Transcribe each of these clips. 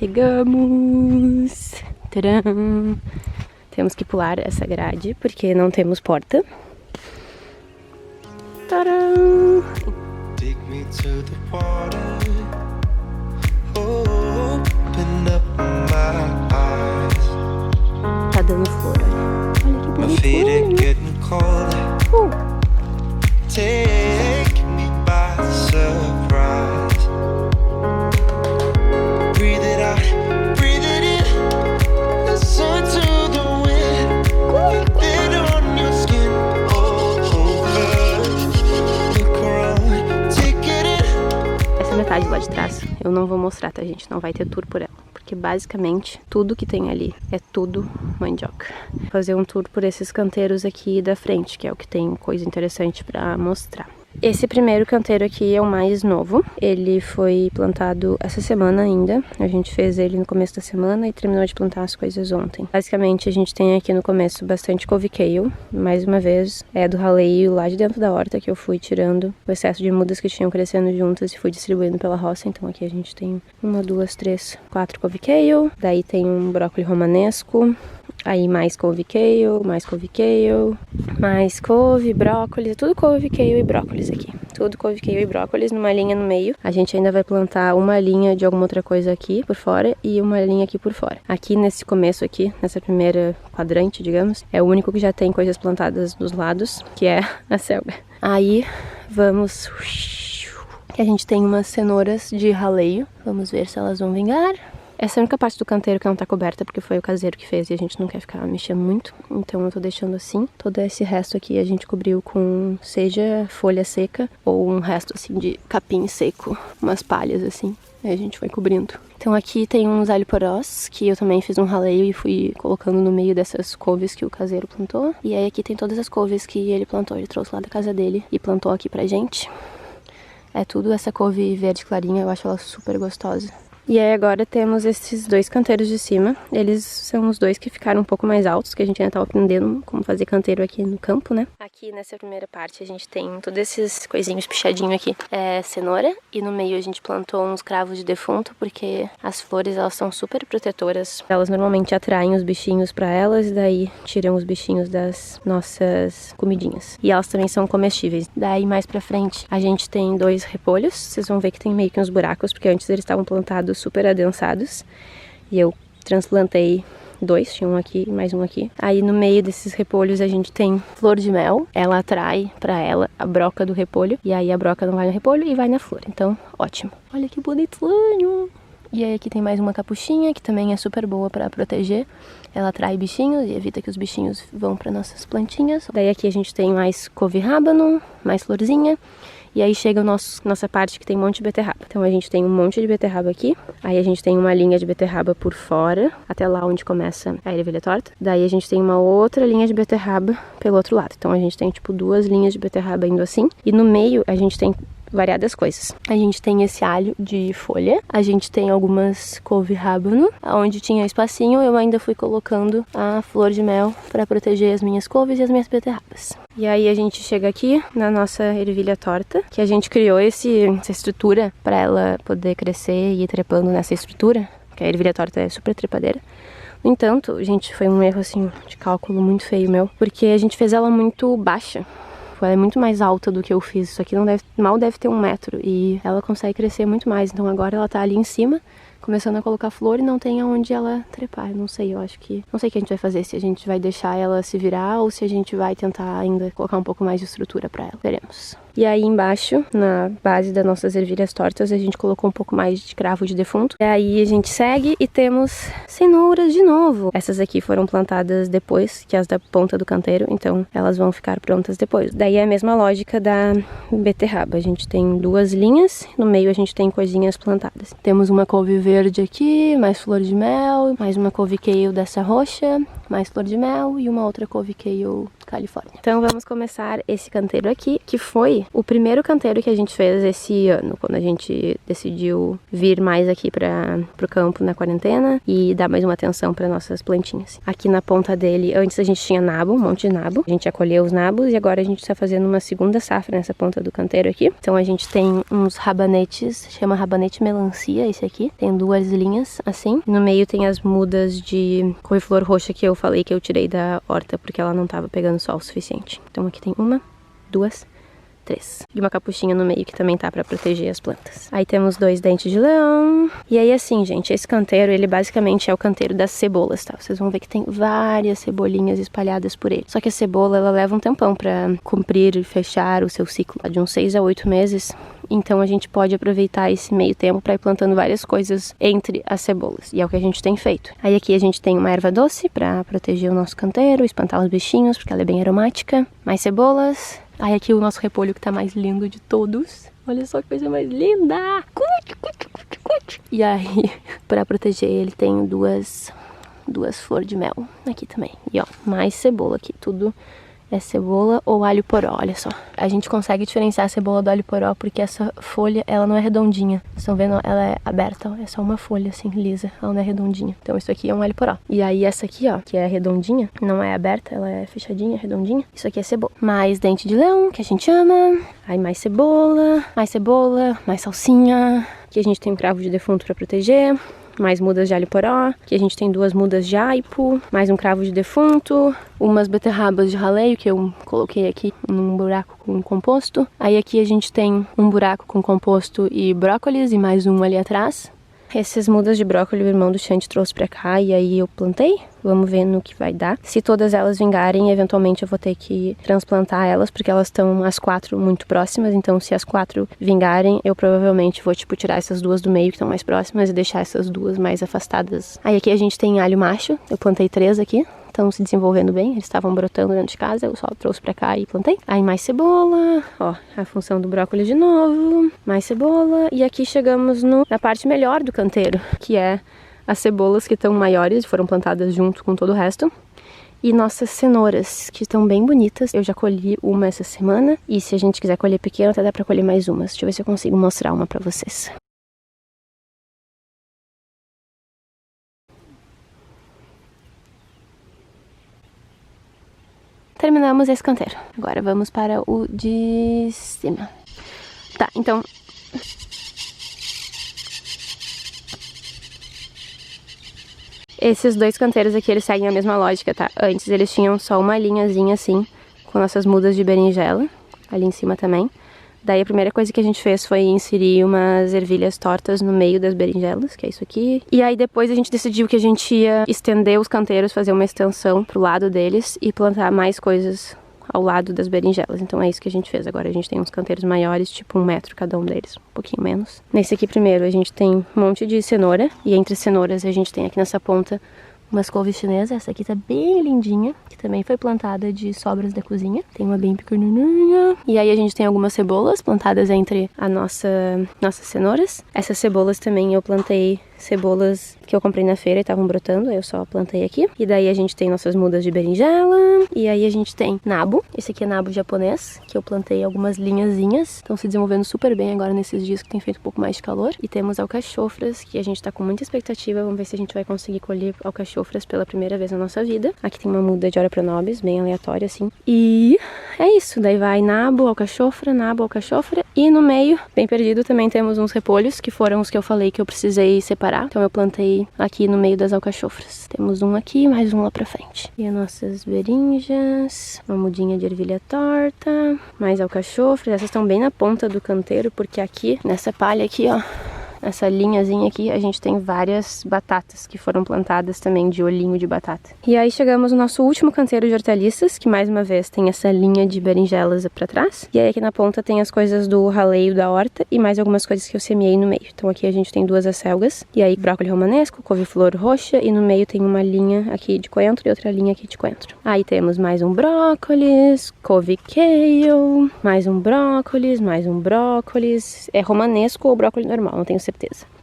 Chegamos! Tcharam! Temos que pular essa grade porque não temos porta. Tcharam! Take me to the water. Open up my eyes. Tá dando flor, olha. Olha que My feet are bonitinho. getting colder. Take me by surprise. Breathe it out, breathe it in. Listen to the wind. Feel it on your skin. Over. Look around, take it in. Essa metade lá de trás eu não vou mostrar, tá, gente? Não vai ter tour por ela. Porque basicamente tudo que tem ali é tudo mandioca. Vou fazer um tour por esses canteiros aqui da frente, que é o que tem coisa interessante pra mostrar. Esse primeiro canteiro aqui é o mais novo. Ele foi plantado essa semana ainda. A gente fez ele no começo da semana e terminou de plantar as coisas ontem. Basicamente a gente tem aqui no começo bastante couve kale. Mais uma vez é do raleio lá de dentro da horta que eu fui tirando o excesso de mudas que tinham crescendo juntas e fui distribuindo pela roça. Então aqui a gente tem 1, 2, 3, 4 couve kale. Daí tem um brócolis romanesco. Aí mais couve kale, mais couve, brócolis, tudo couve kale e brócolis aqui. Tudo couve kale e brócolis numa linha no meio. A gente ainda vai plantar uma linha de alguma outra coisa aqui por fora e uma linha aqui por fora. Aqui nesse começo aqui, nessa primeira quadrante, digamos, é o único que já tem coisas plantadas dos lados, que é a selga. Aí vamos... que a gente tem umas cenouras de raleio. Vamos ver se elas vão vingar. Essa é a única parte do canteiro que não tá coberta, porque foi o caseiro que fez e a gente não quer ficar mexendo muito. Então eu tô deixando assim. Todo esse resto aqui a gente cobriu com seja folha seca ou um resto assim de capim seco, umas palhas assim. Aí a gente foi cobrindo. Então aqui tem uns alho porós, que eu também fiz um raleio e fui colocando no meio dessas couves que o caseiro plantou. E aí aqui tem todas as couves que ele plantou. Ele trouxe lá da casa dele e plantou aqui pra gente. É tudo essa couve verde clarinha, eu acho ela super gostosa. E aí agora temos esses dois canteiros de cima. Eles são os dois que ficaram um pouco mais altos, que a gente ainda tá aprendendo como fazer canteiro aqui no campo, né? Aqui nessa primeira parte a gente tem todos esses coisinhos pichadinhos aqui. É cenoura e no meio a gente plantou uns cravos de defunto, porque as flores elas são super protetoras. Elas normalmente atraem os bichinhos pra elas e daí tiram os bichinhos das nossas comidinhas. E elas também são comestíveis. Daí mais pra frente a gente tem dois repolhos. Vocês vão ver que tem meio que uns buracos, porque antes eles estavam plantados super adensados e eu transplantei dois, tinha um aqui e mais um aqui. Aí no meio desses repolhos a gente tem flor de mel, ela atrai pra ela a broca do repolho e aí a broca não vai no repolho e vai na flor, então ótimo. Olha que bonitinho! E aí aqui tem mais uma capuchinha que também é super boa pra proteger, ela atrai bichinhos e evita que os bichinhos vão pra nossas plantinhas. Daí aqui a gente tem mais couve rábano, mais florzinha. E aí chega a nossa parte que tem um monte de beterraba. Então a gente tem um monte de beterraba aqui. Aí a gente tem uma linha de beterraba por fora, até lá onde começa a ervilha torta. Daí a gente tem uma outra linha de beterraba pelo outro lado. Então a gente tem tipo duas linhas de beterraba indo assim. E no meio a gente tem variadas coisas. A gente tem esse alho de folha, a gente tem algumas couve rábano, onde tinha espacinho eu ainda fui colocando a flor de mel para proteger as minhas couves e as minhas beterrabas. E aí a gente chega aqui na nossa ervilha torta, que a gente criou essa estrutura para ela poder crescer e ir trepando nessa estrutura, que a ervilha torta é super trepadeira. No entanto, gente, foi um erro assim de cálculo muito feio meu, porque a gente fez ela muito baixa. Ela é muito mais alta do que eu fiz. Isso aqui mal deve ter 1 metro. E ela consegue crescer muito mais. Então agora ela tá ali em cima, começando a colocar flor e não tem aonde ela trepar. Eu não sei, eu acho que... Não sei o que a gente vai fazer. Se a gente vai deixar ela se virar ou se a gente vai tentar ainda colocar um pouco mais de estrutura pra ela. Veremos. E aí embaixo, na base das nossas ervilhas tortas, a gente colocou um pouco mais de cravo de defunto. E aí a gente segue e temos cenouras de novo. Essas aqui foram plantadas depois que as da ponta do canteiro, então elas vão ficar prontas depois. Daí é a mesma lógica da beterraba. A gente tem duas linhas, no meio a gente tem coisinhas plantadas. Temos uma couve verde aqui, mais flor de mel, mais uma couve kale dessa roxa, mais flor de mel e uma outra couve kale Califórnia. Então vamos começar esse canteiro aqui, que foi o primeiro canteiro que a gente fez esse ano, quando a gente decidiu vir mais aqui pro campo na quarentena e dar mais uma atenção para nossas plantinhas. Aqui na ponta dele, antes a gente tinha nabo, um monte de nabo, a gente acolheu os nabos e agora a gente está fazendo uma segunda safra nessa ponta do canteiro aqui. Então a gente tem uns rabanetes, chama rabanete melancia esse aqui, tem duas linhas assim, no meio tem as mudas de couve-flor roxa que eu falei que eu tirei da horta porque ela não tava pegando sol o suficiente. Então aqui tem uma, duas, 3. E uma capuchinha no meio que também tá pra proteger as plantas. Aí temos 2 dentes de leão. E aí assim, gente, esse canteiro, ele basicamente é o canteiro das cebolas, tá? Vocês vão ver que tem várias cebolinhas espalhadas por ele. Só que a cebola, ela leva um tempão pra cumprir e fechar o seu ciclo, de uns 6 a 8 meses. Então a gente pode aproveitar esse meio tempo para ir plantando várias coisas entre as cebolas. E é o que a gente tem feito. Aí aqui a gente tem uma erva doce para proteger o nosso canteiro, espantar os bichinhos, porque ela é bem aromática. Mais cebolas. Aí aqui o nosso repolho que tá mais lindo de todos. Olha só que coisa mais linda! E aí, para proteger ele, tem duas flores de mel aqui também. E ó, mais cebola aqui, tudo é cebola ou alho poró, olha só. A gente consegue diferenciar a cebola do alho poró porque essa folha, ela não é redondinha. Vocês estão vendo? Ela é aberta, ó. É só uma folha assim, lisa. Ela não é redondinha. Então isso aqui é um alho poró. E aí essa aqui, ó, que é redondinha, não é aberta, ela é fechadinha, redondinha. Isso aqui é cebola. Mais dente de leão, que a gente ama. Aí mais cebola, mais salsinha. Aqui a gente tem um cravo de defunto pra proteger. Mais mudas de alho poró, aqui a gente tem 2 mudas de aipo, mais um cravo de defunto, umas beterrabas de raleio que eu coloquei aqui num buraco com composto. Aí aqui a gente tem um buraco com composto e brócolis e mais um ali atrás. Essas mudas de brócolis o irmão do Xande trouxe pra cá e aí eu plantei. Vamos ver no que vai dar. Se todas elas vingarem, eventualmente eu vou ter que transplantar elas, porque elas estão as 4 muito próximas. Então se as 4 vingarem, eu provavelmente vou tirar essas 2 do meio que estão mais próximas e deixar essas 2 mais afastadas. Aí aqui a gente tem alho macho, eu plantei 3 aqui. Estão se desenvolvendo bem, eles estavam brotando dentro de casa, eu só trouxe pra cá e plantei. Aí mais cebola, ó, a função do brócolis de novo, mais cebola. E aqui chegamos na parte melhor do canteiro, que é as cebolas que estão maiores, foram plantadas junto com todo o resto. E nossas cenouras, que estão bem bonitas. Eu já colhi uma essa semana, e se a gente quiser colher pequena, até dá pra colher mais umas. Deixa eu ver se eu consigo mostrar uma pra vocês. Terminamos esse canteiro. Agora vamos para o de cima. Tá, então... Esses 2 canteiros aqui, eles seguem a mesma lógica, tá? Antes eles tinham só uma linhazinha assim, com nossas mudas de berinjela, ali em cima também. Daí a primeira coisa que a gente fez foi inserir umas ervilhas tortas no meio das berinjelas, que é isso aqui. E aí depois a gente decidiu que a gente ia estender os canteiros, fazer uma extensão pro lado deles e plantar mais coisas ao lado das berinjelas. Então é isso que a gente fez. Agora a gente tem uns canteiros maiores, tipo 1 metro cada um deles, um pouquinho menos. Nesse aqui primeiro a gente tem um monte de cenoura, e entre as cenouras a gente tem aqui nessa ponta umas couves chinesas. Essa aqui tá bem lindinha, que também foi plantada de sobras da cozinha. Tem uma bem pequenininha. E aí a gente tem algumas cebolas plantadas entre as nossas cenouras. Essas cebolas também eu plantei cebolas que eu comprei na feira e estavam brotando, aí eu só plantei aqui. E daí a gente tem nossas mudas de berinjela. E aí a gente tem nabo. Esse aqui é nabo japonês, que eu plantei algumas linhazinhas. Estão se desenvolvendo super bem agora nesses dias que tem feito um pouco mais de calor. E temos alcachofras, que a gente tá com muita expectativa. Vamos ver se a gente vai conseguir colher alcachofras pela primeira vez na nossa vida. Aqui tem uma muda de Ora Pronobis, bem aleatória assim. E é isso, daí vai nabo, alcachofra. E no meio, bem perdido, também temos uns repolhos, que foram os que eu falei que eu precisei separar. Então eu plantei aqui no meio das alcachofras. Temos um aqui, mais um lá pra frente. E as nossas berinjas, uma mudinha de ervilha torta, mais alcachofras. Essas estão bem na ponta do canteiro, porque aqui, nessa palha aqui, ó, essa linhazinha aqui, a gente tem várias batatas que foram plantadas também de olhinho de batata. E aí chegamos no nosso último canteiro de hortaliças, que mais uma vez tem essa linha de berinjelas pra trás. E aí aqui na ponta tem as coisas do raleio da horta e mais algumas coisas que eu semeei no meio. Então aqui a gente tem 2 acelgas, e aí brócolis romanesco, couve-flor roxa, e no meio tem uma linha aqui de coentro e outra linha aqui de coentro. Aí temos mais um brócolis, couve kale, mais um brócolis, é romanesco ou brócolis normal, não tenho certeza.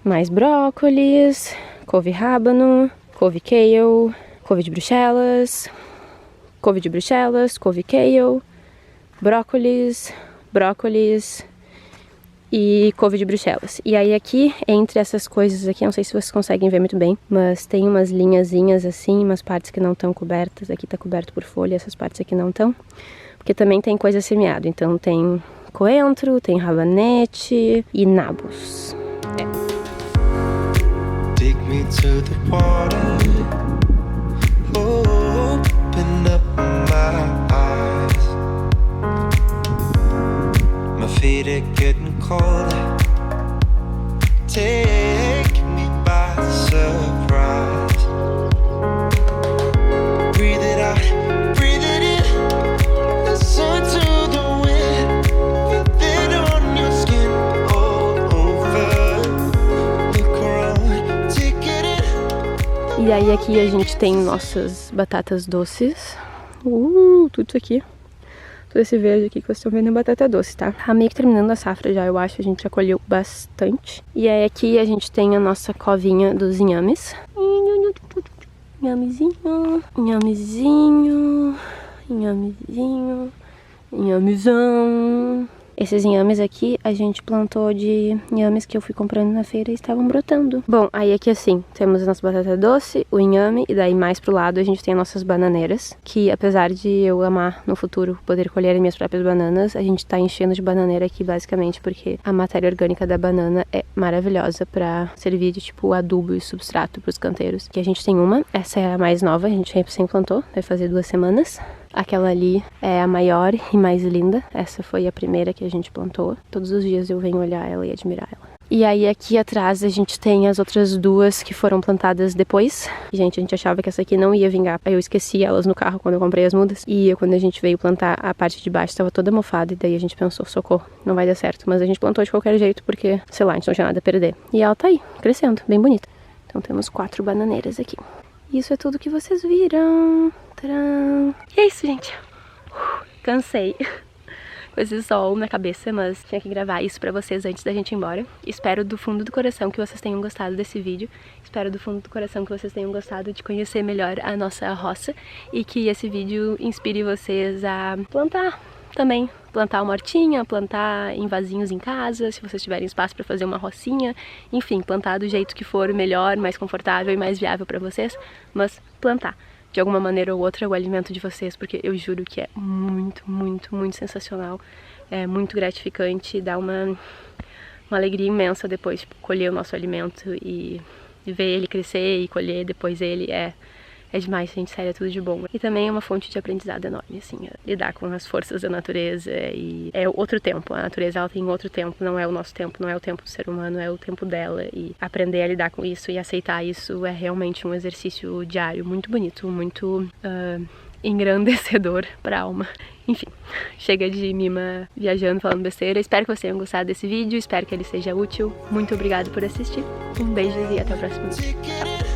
Mais brócolis, couve rábano, couve kale, couve de Bruxelas, couve kale, brócolis e couve de Bruxelas. E aí aqui, entre essas coisas aqui, não sei se vocês conseguem ver muito bem, mas tem umas linhazinhas assim, umas partes que não estão cobertas. Aqui tá coberto por folha, essas partes aqui não estão. Porque também tem coisa semeada, então tem coentro, tem rabanete e nabos. Take me to the water. Open up my eyes. My feet are getting cold. Take me by surprise. Breathe it out, breathe it in. Listen to the wind. Feel it on your skin all over. Look around, take it in. E aí aqui a gente tem nossas batatas doces. Tudo isso aqui. Todo esse verde aqui que vocês estão vendo é batata doce, tá? Tá meio que terminando a safra já, eu acho. A gente já colheu bastante. E aí aqui a gente tem a nossa covinha dos inhames. Inhamezinho, inhamezinho, inhamezinho, inhamezão. Esses inhames aqui a gente plantou de inhames que eu fui comprando na feira e estavam brotando. Bom, aí aqui assim, temos a nossa batata doce, o inhame, e daí mais pro lado a gente tem as nossas bananeiras, que apesar de eu amar no futuro poder colher minhas próprias bananas, a gente tá enchendo de bananeira aqui basicamente porque a matéria orgânica da banana é maravilhosa pra servir de tipo adubo e substrato pros canteiros. Aqui a gente tem uma, essa é a mais nova, a gente recém plantou, vai fazer 2 semanas. Aquela ali é a maior e mais linda. Essa foi a primeira que a gente plantou. Todos os dias eu venho olhar ela e admirar ela. E aí aqui atrás a gente tem as outras 2 que foram plantadas depois. Gente, a gente achava que essa aqui não ia vingar. Aí eu esqueci elas no carro quando eu comprei as mudas. E quando a gente veio plantar, a parte de baixo estava toda mofada. E daí a gente pensou, socorro, não vai dar certo. Mas a gente plantou de qualquer jeito porque, sei lá, a gente não tinha nada a perder. E ela tá aí, crescendo, bem bonita. Então temos 4 bananeiras aqui. Isso é tudo que vocês viram. Tcharam! E é isso, gente. Cansei. Com esse sol na cabeça, mas tinha que gravar isso pra vocês antes da gente ir embora. Espero do fundo do coração que vocês tenham gostado desse vídeo. Espero do fundo do coração que vocês tenham gostado de conhecer melhor a nossa roça. E que esse vídeo inspire vocês a plantar também. Plantar uma hortinha, plantar em vasinhos em casa, se vocês tiverem espaço para fazer uma rocinha. Enfim, plantar do jeito que for melhor, mais confortável e mais viável para vocês. Mas plantar de alguma maneira ou outra o alimento de vocês, porque eu juro que é muito, muito, muito sensacional. É muito gratificante, dá uma alegria imensa depois, tipo, colher o nosso alimento e ver ele crescer e colher depois ele é demais, gente, sério, é tudo de bom. E também é uma fonte de aprendizado enorme, assim, lidar com as forças da natureza e é outro tempo. A natureza, ela tem outro tempo, não é o nosso tempo, não é o tempo do ser humano, é o tempo dela. E aprender a lidar com isso e aceitar isso é realmente um exercício diário muito bonito, muito engrandecedor pra alma. Enfim, chega de mima viajando, falando besteira. Espero que vocês tenham gostado desse vídeo, espero que ele seja útil. Muito obrigada por assistir, um beijo e até o próximo vídeo. Tchau!